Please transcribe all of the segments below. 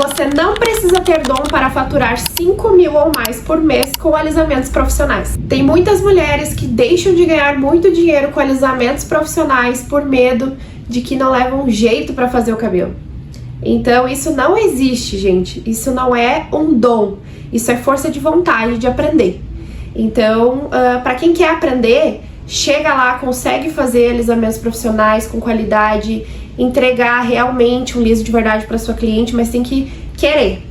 Você não precisa ter dom para faturar 5 mil ou mais por mês com alisamentos profissionais. Tem muitas mulheres que deixam de ganhar muito dinheiro com alisamentos profissionais por medo de que não levam jeito para fazer o cabelo. Então isso não existe, gente. Isso não é um dom. Isso é força de vontade de aprender. Então, para quem quer aprender, chega lá, consegue fazer alisamentos profissionais com qualidade, entregar realmente um liso de verdade para sua cliente, mas tem que querer.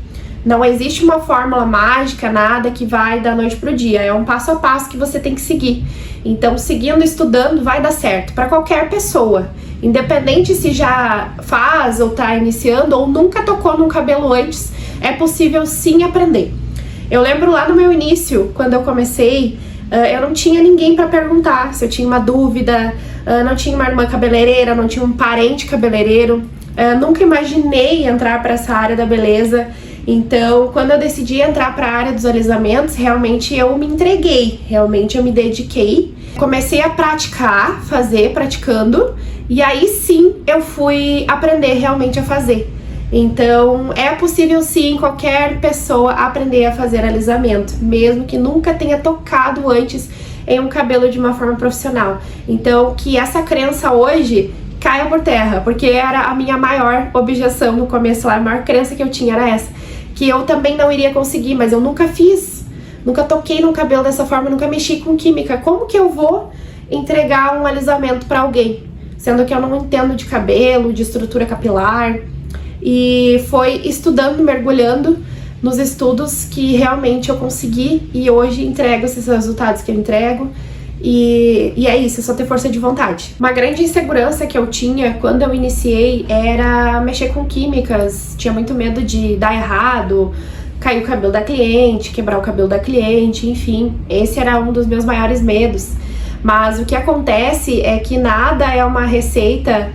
Não existe uma fórmula mágica, nada que vai da noite pro dia. É um passo a passo que você tem que seguir. Então, seguindo, estudando, vai dar certo para qualquer pessoa. Independente se já faz ou tá iniciando ou nunca tocou num cabelo antes, é possível sim aprender. Eu lembro lá no meu início, quando eu comecei, eu não tinha ninguém para perguntar se eu tinha uma dúvida, não tinha uma irmã cabeleireira, não tinha um parente cabeleireiro, nunca imaginei entrar para essa área da beleza. Então, quando eu decidi entrar para a área dos alisamentos, realmente eu me entreguei, realmente eu me dediquei. Comecei a praticar, praticando, e aí sim eu fui aprender realmente a fazer. Então, é possível sim qualquer pessoa aprender a fazer alisamento, mesmo que nunca tenha tocado antes em um cabelo de uma forma profissional. Então, que essa crença hoje caia por terra, porque era a minha maior objeção no começo lá, a maior crença que eu tinha era essa, que eu também não iria conseguir, mas eu nunca fiz, nunca toquei no cabelo dessa forma, nunca mexi com química. Como que eu vou entregar um alisamento para alguém, sendo que eu não entendo de cabelo, de estrutura capilar? E foi estudando, mergulhando nos estudos que realmente eu consegui e hoje entrego esses resultados que eu entrego. E é isso, é só ter força de vontade. Uma grande insegurança que eu tinha quando eu iniciei era mexer com químicas. Tinha muito medo de dar errado, cair o cabelo da cliente, quebrar o cabelo da cliente, enfim. Esse era um dos meus maiores medos. Mas o que acontece é que nada é uma receita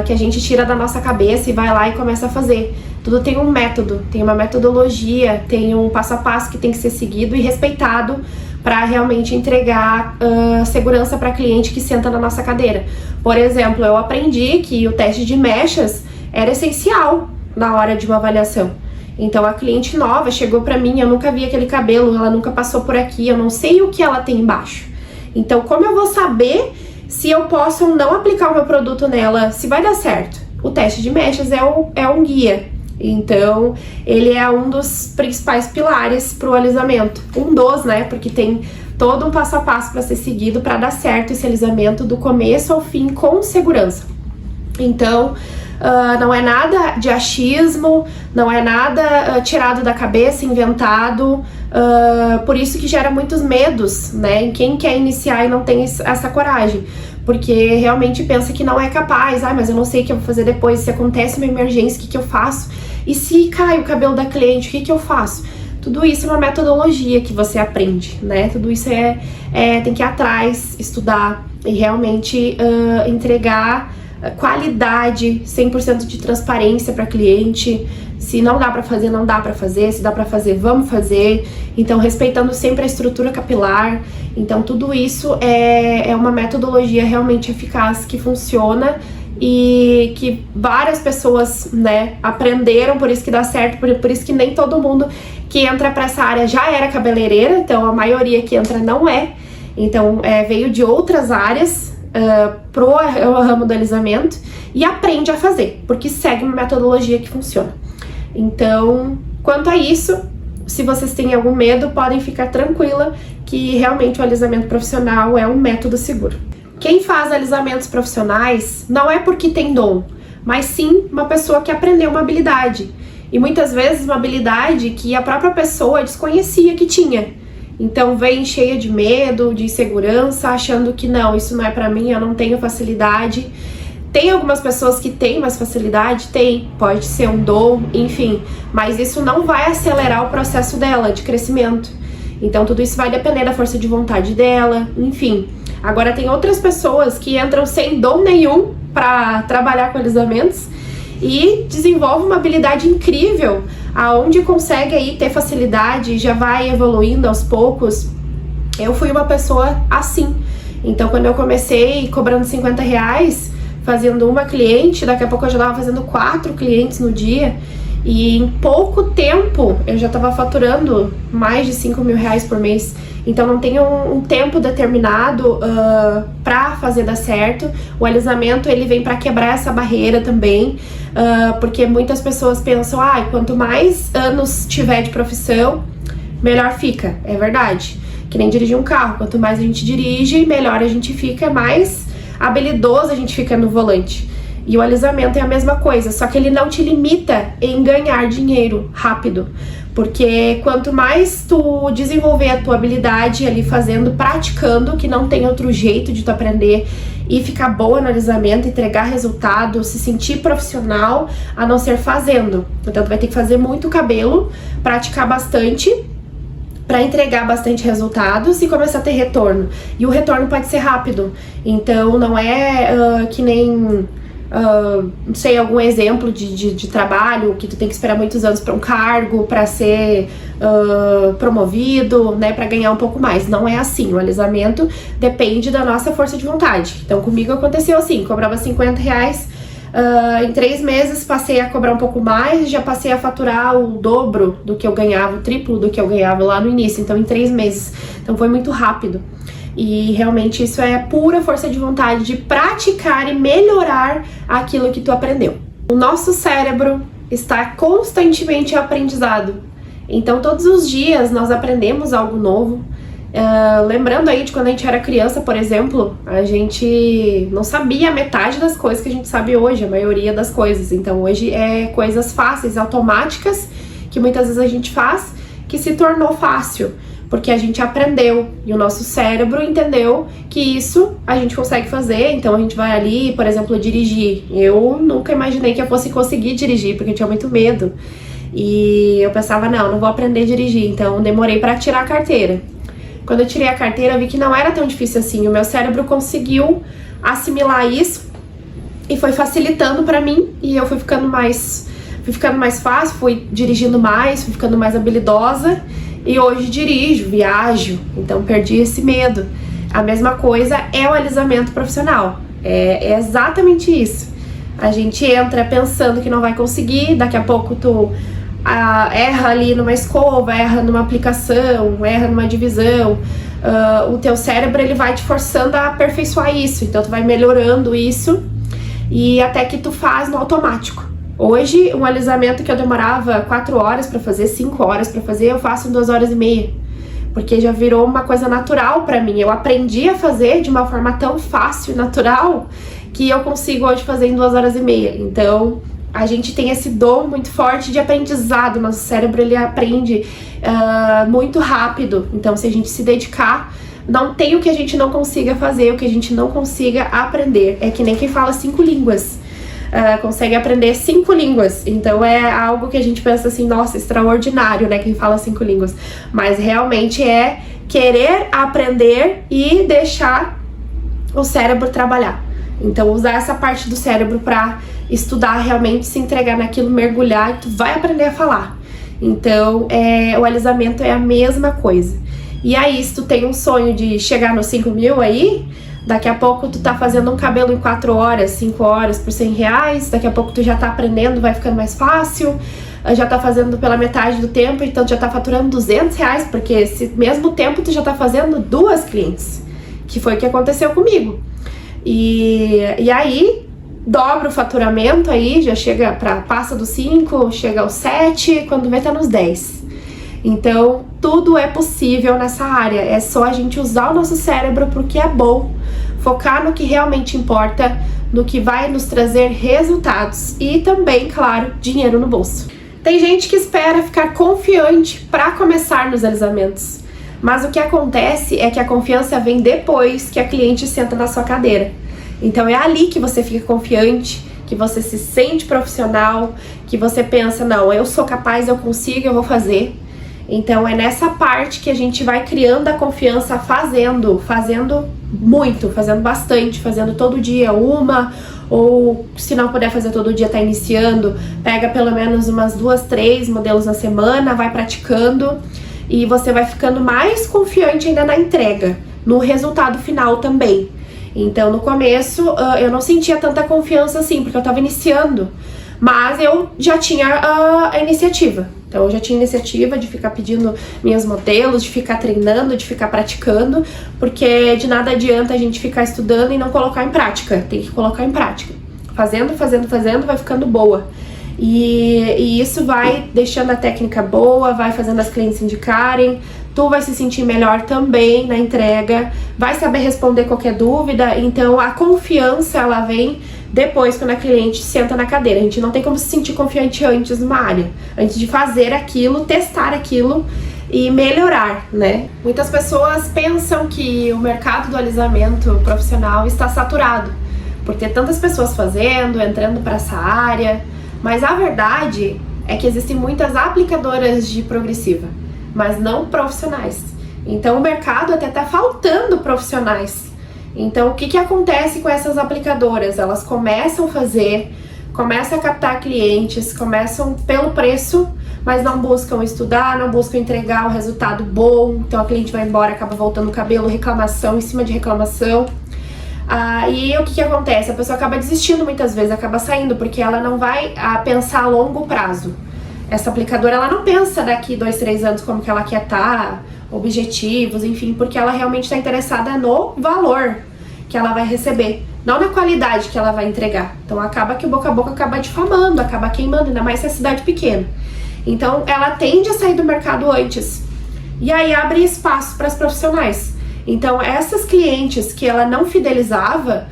que a gente tira da nossa cabeça e vai lá e começa a fazer. Tudo tem um método, tem uma metodologia, tem um passo a passo que tem que ser seguido e respeitado para realmente entregar segurança para cliente que senta na nossa cadeira. Por exemplo, eu aprendi que o teste de mechas era essencial na hora de uma avaliação. Então a cliente nova chegou para mim, eu nunca vi aquele cabelo, ela nunca passou por aqui, eu não sei o que ela tem embaixo. Então como eu vou saber se eu posso ou não aplicar o meu produto nela, se vai dar certo? O teste de mechas é um guia. Então, ele é um dos principais pilares para o alisamento. Um dos, né? Porque tem todo um passo a passo para ser seguido para dar certo esse alisamento do começo ao fim com segurança. Então, não é nada de achismo, não é nada tirado da cabeça, inventado. Por isso que gera muitos medos, né? Em quem quer iniciar e não tem essa coragem. Porque realmente pensa que não é capaz. Mas eu não sei o que eu vou fazer depois. Se acontece uma emergência, o que eu faço? E se cai o cabelo da cliente, o que eu faço? Tudo isso é uma metodologia que você aprende, né? Tudo isso tem que ir atrás, estudar e realmente entregar qualidade, 100% de transparência para cliente. Se não dá para fazer, não dá para fazer. Se dá para fazer, vamos fazer. Então, respeitando sempre a estrutura capilar. Então, tudo isso é uma metodologia realmente eficaz que funciona e que várias pessoas, né, aprenderam, por isso que dá certo, por isso que nem todo mundo que entra para essa área já era cabeleireira. Então, a maioria que entra não é. Então, veio de outras áreas pro ramo do alisamento e aprende a fazer, porque segue uma metodologia que funciona. Então, quanto a isso, se vocês têm algum medo, podem ficar tranquila que realmente o alisamento profissional é um método seguro. Quem faz alisamentos profissionais não é porque tem dom, mas sim uma pessoa que aprendeu uma habilidade. E muitas vezes uma habilidade que a própria pessoa desconhecia que tinha. Então vem cheia de medo, de insegurança, achando que não, isso não é pra mim, eu não tenho facilidade. Tem algumas pessoas que têm mais facilidade? Tem, pode ser um dom, enfim, mas isso não vai acelerar o processo dela de crescimento. Então tudo isso vai depender da força de vontade dela, enfim. Agora tem outras pessoas que entram sem dom nenhum para trabalhar com alisamentos e desenvolvem uma habilidade incrível, aonde consegue aí ter facilidade e já vai evoluindo aos poucos. Eu fui uma pessoa assim. Então quando eu comecei cobrando R$50, fazendo uma cliente, daqui a pouco eu já estava fazendo 4 clientes no dia. E em pouco tempo eu já estava faturando mais de 5 mil reais por mês. Então não tem um tempo determinado para fazer dar certo. O alisamento ele vem para quebrar essa barreira também, porque muitas pessoas pensam, quanto mais anos tiver de profissão, melhor fica. É verdade. Que nem dirigir um carro. Quanto mais a gente dirige, melhor a gente fica, mais habilidoso a gente fica no volante. E o alisamento é a mesma coisa, só que ele não te limita em ganhar dinheiro rápido. Porque quanto mais tu desenvolver a tua habilidade ali fazendo, praticando, que não tem outro jeito de tu aprender e ficar boa no alisamento, entregar resultado, se sentir profissional, a não ser fazendo. Então tu vai ter que fazer muito cabelo, praticar bastante, para entregar bastante resultados e começar a ter retorno. E o retorno pode ser rápido. Então não é que nem... não sei, algum exemplo de trabalho que tu tem que esperar muitos anos para um cargo, para ser promovido, né, para ganhar um pouco mais. Não é assim. O alisamento depende da nossa força de vontade. Então comigo aconteceu assim, cobrava 50 reais, em 3 meses passei a cobrar um pouco mais, já passei a faturar o dobro do que eu ganhava, o triplo do que eu ganhava lá no início, então em 3 meses. Então foi muito rápido. E realmente isso é pura força de vontade de praticar e melhorar aquilo que tu aprendeu. O nosso cérebro está constantemente em aprendizado. Então todos os dias nós aprendemos algo novo. Lembrando aí de quando a gente era criança, por exemplo, a gente não sabia a metade das coisas que a gente sabe hoje, a maioria das coisas. Então hoje é coisas fáceis, automáticas, que muitas vezes a gente faz, que se tornou fácil. Porque a gente aprendeu e o nosso cérebro entendeu que isso a gente consegue fazer. Então a gente vai ali, por exemplo, dirigir. Eu nunca imaginei que eu fosse conseguir dirigir, porque eu tinha muito medo. E eu pensava, não vou aprender a dirigir. Então demorei para tirar a carteira. Quando eu tirei a carteira, eu vi que não era tão difícil assim. O meu cérebro conseguiu assimilar isso e foi facilitando para mim. E eu fui ficando mais fácil, fui dirigindo mais, fui ficando mais habilidosa. E hoje dirijo, viajo, então perdi esse medo. A mesma coisa é o alisamento profissional. É exatamente isso. A gente entra pensando que não vai conseguir, daqui a pouco tu erra ali numa escova, erra numa aplicação, erra numa divisão. O teu cérebro ele vai te forçando a aperfeiçoar isso, então tu vai melhorando isso e até que tu faz no automático. Hoje, um alisamento que eu demorava 4 horas pra fazer, 5 horas pra fazer, eu faço em 2 horas e meia. Porque já virou uma coisa natural pra mim. Eu aprendi a fazer de uma forma tão fácil e natural que eu consigo hoje fazer em 2 horas e meia. Então, a gente tem esse dom muito forte de aprendizado. Nosso cérebro, ele aprende muito rápido. Então, se a gente se dedicar, não tem o que a gente não consiga fazer, o que a gente não consiga aprender. É que nem quem fala 5 línguas. Consegue aprender 5 línguas. Então é algo que a gente pensa assim, nossa, extraordinário, né, quem fala 5 línguas. Mas realmente é querer aprender e deixar o cérebro trabalhar. Então usar essa parte do cérebro para estudar, realmente se entregar naquilo, mergulhar, e tu vai aprender a falar. Então o alisamento é a mesma coisa. E aí, se tu tem um sonho de chegar nos 5 mil aí, daqui a pouco tu tá fazendo um cabelo em 4 horas, 5 horas por 100 reais, daqui a pouco tu já tá aprendendo, vai ficando mais fácil, já tá fazendo pela metade do tempo, então tu já tá faturando 200 reais, porque esse mesmo tempo tu já tá fazendo 2 clientes, que foi o que aconteceu comigo. E aí, dobra o faturamento aí, já passa dos 5, chega aos 7, quando vê tá nos 10. Então, tudo é possível nessa área, é só a gente usar o nosso cérebro porque é bom, focar no que realmente importa, no que vai nos trazer resultados e também, claro, dinheiro no bolso. Tem gente que espera ficar confiante para começar nos alisamentos, mas o que acontece é que a confiança vem depois que a cliente senta na sua cadeira. Então é ali que você fica confiante, que você se sente profissional, que você pensa, não, eu sou capaz, eu consigo, eu vou fazer. Então é nessa parte que a gente vai criando a confiança fazendo muito, fazendo bastante, fazendo todo dia uma, ou se não puder fazer todo dia, tá iniciando, pega pelo menos umas 2, 3 modelos na semana, vai praticando e você vai ficando mais confiante ainda na entrega, no resultado final também. Então no começo eu não sentia tanta confiança assim, porque eu tava iniciando. Mas eu já tinha a iniciativa. Então eu já tinha iniciativa de ficar pedindo minhas modelos, de ficar treinando, de ficar praticando, porque de nada adianta a gente ficar estudando e não colocar em prática. Tem que colocar em prática. Fazendo, vai ficando boa. E isso vai deixando a técnica boa, vai fazendo as clientes indicarem, tu vai se sentir melhor também na entrega, vai saber responder qualquer dúvida. Então a confiança, ela vem depois, quando a cliente senta na cadeira. A gente não tem como se sentir confiante antes numa área, antes de fazer aquilo, testar aquilo e melhorar, né? Muitas pessoas pensam que o mercado do alisamento profissional está saturado, por ter tantas pessoas fazendo, entrando para essa área, mas a verdade é que existem muitas aplicadoras de progressiva, mas não profissionais. Então o mercado até tá faltando profissionais. Então o que acontece com essas aplicadoras? Elas começam a fazer, começam a captar clientes, começam pelo preço, mas não buscam estudar, não buscam entregar o resultado bom. Então a cliente vai embora, acaba voltando o cabelo, reclamação em cima de reclamação. E o que acontece? A pessoa acaba desistindo muitas vezes, acaba saindo, porque ela não vai pensar a longo prazo. Essa aplicadora, ela não pensa daqui 2, 3 anos como que ela quer estar, objetivos, enfim, porque ela realmente está interessada no valor que ela vai receber, não na qualidade que ela vai entregar. Então acaba que o boca a boca acaba difamando, acaba queimando, ainda mais se é cidade pequena. Então ela tende a sair do mercado antes, e aí abre espaço para as profissionais. Então essas clientes que ela não fidelizava,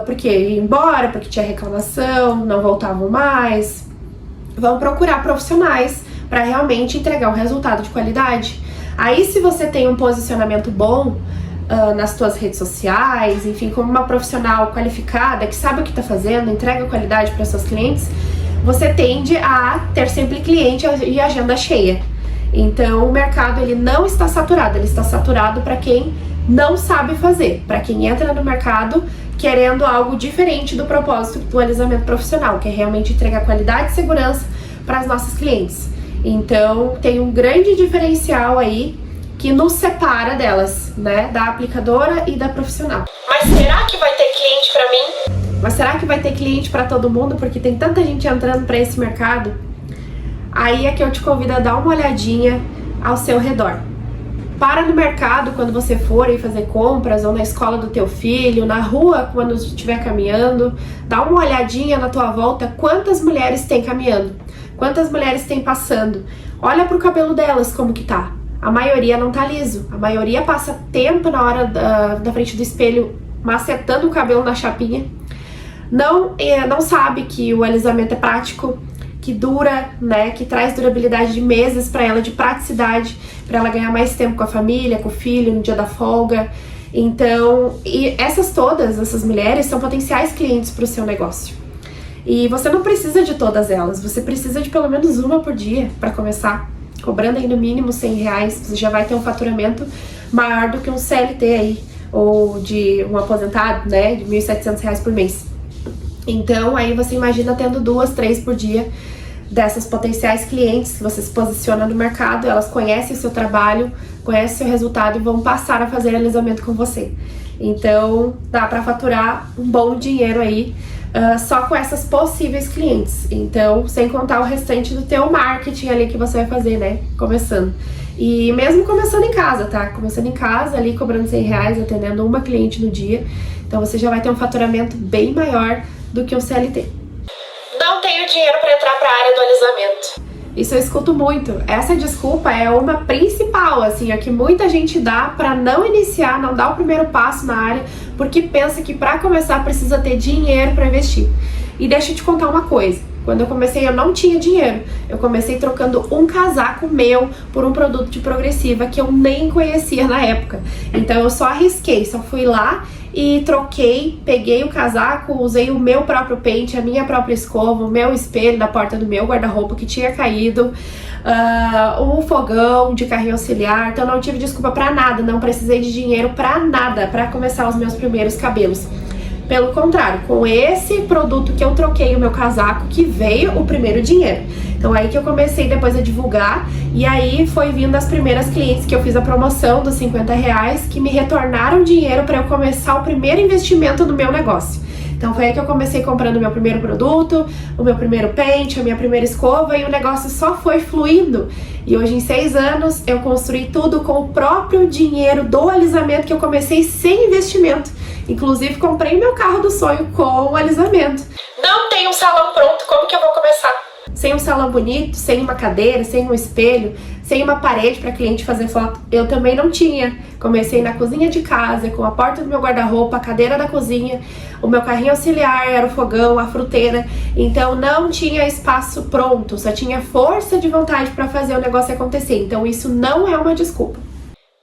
porque ia embora, porque tinha reclamação, não voltavam mais, vão procurar profissionais para realmente entregar um resultado de qualidade. Aí se você tem um posicionamento bom nas suas redes sociais, enfim, como uma profissional qualificada, que sabe o que está fazendo, entrega qualidade para seus clientes, você tende a ter sempre cliente e agenda cheia. Então o mercado, ele não está saturado, ele está saturado para quem não sabe fazer, para quem entra no mercado querendo algo diferente do propósito do alisamento profissional, que é realmente entregar qualidade e segurança para as nossas clientes. Então tem um grande diferencial aí que nos separa delas, né, da aplicadora e da profissional. Mas será que vai ter cliente para mim? Mas será que vai ter cliente para todo mundo? Porque tem tanta gente entrando para esse mercado. Aí é que eu te convido a dar uma olhadinha ao seu redor. Para no mercado quando você for ir fazer compras, ou na escola do teu filho, na rua quando estiver caminhando, dá uma olhadinha na tua volta quantas mulheres tem caminhando, quantas mulheres tem passando. Olha pro cabelo delas como que tá. A maioria não tá liso, a maioria passa tempo na hora da frente do espelho macetando o cabelo na chapinha. Não sabe que o alisamento é prático, que dura, né, que traz durabilidade de meses para ela, de praticidade, para ela ganhar mais tempo com a família, com o filho, no dia da folga. Então, e essas mulheres são potenciais clientes para o seu negócio. E você não precisa de todas elas, você precisa de pelo menos uma por dia para começar, cobrando aí no mínimo R$100, você já vai ter um faturamento maior do que um CLT aí, ou de um aposentado, né, de R$1.700 por mês. Então, aí você imagina tendo 2, 3 por dia dessas potenciais clientes que você se posiciona no mercado, elas conhecem o seu trabalho, conhecem o seu resultado e vão passar a fazer alisamento com você. Então, dá para faturar um bom dinheiro aí só com essas possíveis clientes. Então, sem contar o restante do teu marketing ali que você vai fazer, né? Começando. E mesmo começando em casa, tá? Começando em casa ali, cobrando R$100, atendendo uma cliente no dia. Então, você já vai ter um faturamento bem maior do que um CLT. Não tenho dinheiro para entrar para a área do alisamento. Isso eu escuto muito. Essa desculpa é uma principal, assim, a que muita gente dá para não iniciar, não dar o primeiro passo na área, porque pensa que para começar precisa ter dinheiro para investir. E deixa eu te contar uma coisa. Quando eu comecei, eu não tinha dinheiro. Eu comecei trocando um casaco meu por um produto de progressiva que eu nem conhecia na época. Então eu só arrisquei, só fui lá e troquei, peguei o casaco, usei o meu próprio pente, a minha própria escova, o meu espelho na porta do meu guarda-roupa que tinha caído, um fogão de carrinho auxiliar. Então não tive desculpa pra nada, não precisei de dinheiro pra nada pra começar os meus primeiros cabelos. Pelo contrário, com esse produto que eu troquei o meu casaco, que veio o primeiro dinheiro. Então aí que eu comecei depois a divulgar, e aí foi vindo as primeiras clientes que eu fiz a promoção dos R$50, que me retornaram dinheiro para eu começar o primeiro investimento no meu negócio. Então foi aí que eu comecei comprando o meu primeiro produto, o meu primeiro pente, a minha primeira escova, e o negócio só foi fluindo. E hoje em 6 anos eu construí tudo com o próprio dinheiro do alisamento, que eu comecei sem investimento. Inclusive comprei meu carro do sonho com o alisamento. Não tem um salão pronto, como que eu vou começar? Sem um salão bonito, sem uma cadeira, sem um espelho, sem uma parede para cliente fazer foto, eu também não tinha. Comecei na cozinha de casa, com a porta do meu guarda-roupa, a cadeira da cozinha, o meu carrinho auxiliar, era o fogão, a fruteira. Então não tinha espaço pronto, só tinha força de vontade para fazer o negócio acontecer. Então isso não é uma desculpa.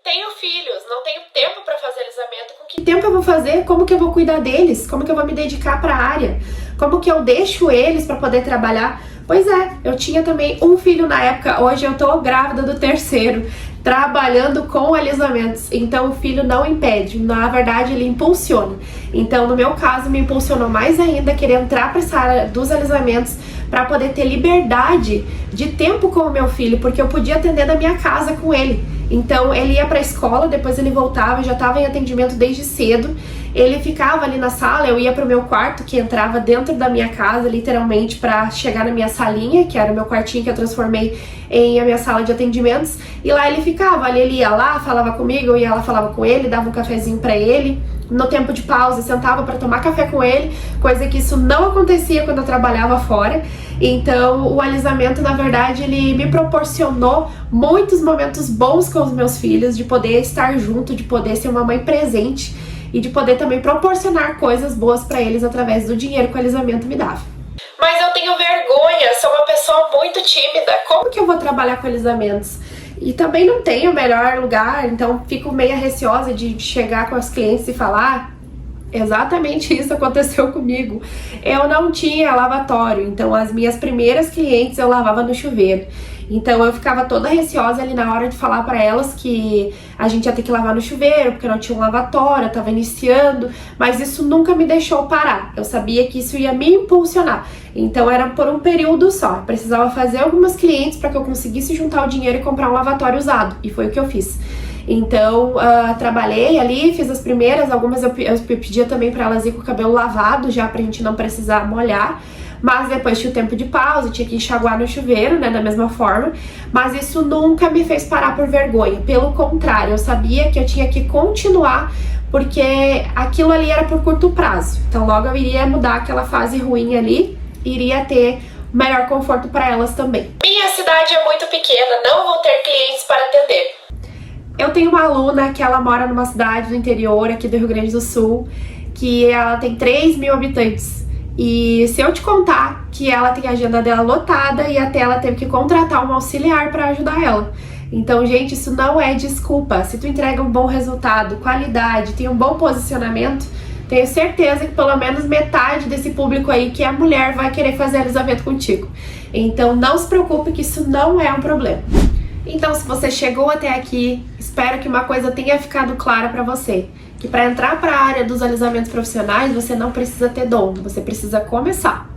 Tenho filhos, não tenho tempo para fazer alisamento. Com que tempo eu vou fazer? Como que eu vou cuidar deles? Como que eu vou me dedicar para a área? Como que eu deixo eles para poder trabalhar? Pois é, eu tinha também um filho na época, hoje eu tô grávida do terceiro, trabalhando com alisamentos. Então o filho não impede, na verdade ele impulsiona. Então no meu caso me impulsionou mais ainda querer entrar para essa área dos alisamentos para poder ter liberdade de tempo com o meu filho, porque eu podia atender da minha casa com ele. Então ele ia para a escola, depois ele voltava, já estava em atendimento desde cedo. Ele ficava ali na sala, eu ia pro meu quarto, que entrava dentro da minha casa, literalmente, para chegar na minha salinha, que era o meu quartinho que eu transformei em a minha sala de atendimentos. E lá ele ficava, ali ele ia lá, falava comigo, eu ia lá, falava com ele, dava um cafezinho para ele. No tempo de pausa, sentava para tomar café com ele, coisa que isso não acontecia quando eu trabalhava fora. Então o alisamento, na verdade, ele me proporcionou muitos momentos bons com os meus filhos, de poder estar junto, de poder ser uma mãe presente e de poder também proporcionar coisas boas para eles através do dinheiro que o alisamento me dava. Mas eu tenho vergonha, sou uma pessoa muito tímida, como que eu vou trabalhar com alisamentos? E também não tenho o melhor lugar, então fico meio receosa de chegar com os clientes e falar. Exatamente isso aconteceu comigo. Eu não tinha lavatório, então as minhas primeiras clientes eu lavava no chuveiro. Então eu ficava toda receosa ali na hora de falar para elas que a gente ia ter que lavar no chuveiro, porque não tinha um lavatório, eu tava iniciando, mas isso nunca me deixou parar. Eu sabia que isso ia me impulsionar. Então era por um período só. Eu precisava fazer algumas clientes para que eu conseguisse juntar o dinheiro e comprar um lavatório usado, e foi o que eu fiz. Então, trabalhei ali, fiz as primeiras, algumas eu pedia também para elas ir com o cabelo lavado, já pra gente não precisar molhar, mas depois tinha o tempo de pausa, tinha que enxaguar no chuveiro, né, da mesma forma, mas isso nunca me fez parar por vergonha, pelo contrário, eu sabia que eu tinha que continuar, porque aquilo ali era por curto prazo, então logo eu iria mudar aquela fase ruim ali, iria ter melhor conforto para elas também. Minha cidade é muito pequena, não vou ter clientes para atender. Eu tenho uma aluna que ela mora numa cidade do interior aqui do Rio Grande do Sul, que ela tem 3.000 habitantes. E se eu te contar que ela tem a agenda dela lotada e até ela teve que contratar um auxiliar para ajudar ela. Então, gente, isso não é desculpa. Se tu entrega um bom resultado, qualidade, tem um bom posicionamento, tenho certeza que pelo menos metade desse público aí que é mulher vai querer fazer alisamento contigo. Então, não se preocupe que isso não é um problema. Então, se você chegou até aqui, espero que uma coisa tenha ficado clara para você. Que para entrar para a área dos alisamentos profissionais, você não precisa ter dom, você precisa começar.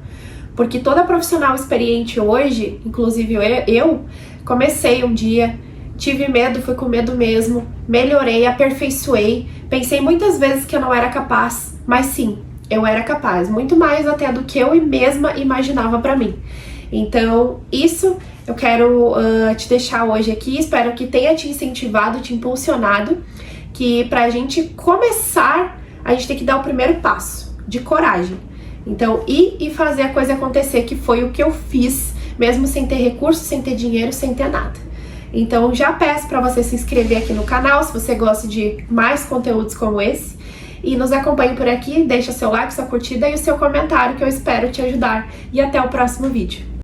Porque toda profissional experiente hoje, inclusive eu comecei um dia, tive medo, fui com medo mesmo, melhorei, aperfeiçoei, pensei muitas vezes que eu não era capaz, mas sim, eu era capaz, muito mais até do que eu mesma imaginava para mim. Então, isso eu quero te deixar hoje aqui, espero que tenha te incentivado, te impulsionado, que pra gente começar, a gente tem que dar o primeiro passo, de coragem. Então, ir e fazer a coisa acontecer, que foi o que eu fiz, mesmo sem ter recurso, sem ter dinheiro, sem ter nada. Então, já peço pra você se inscrever aqui no canal, se você gosta de mais conteúdos como esse, e nos acompanhe por aqui, deixa seu like, sua curtida e o seu comentário, que eu espero te ajudar. E até o próximo vídeo.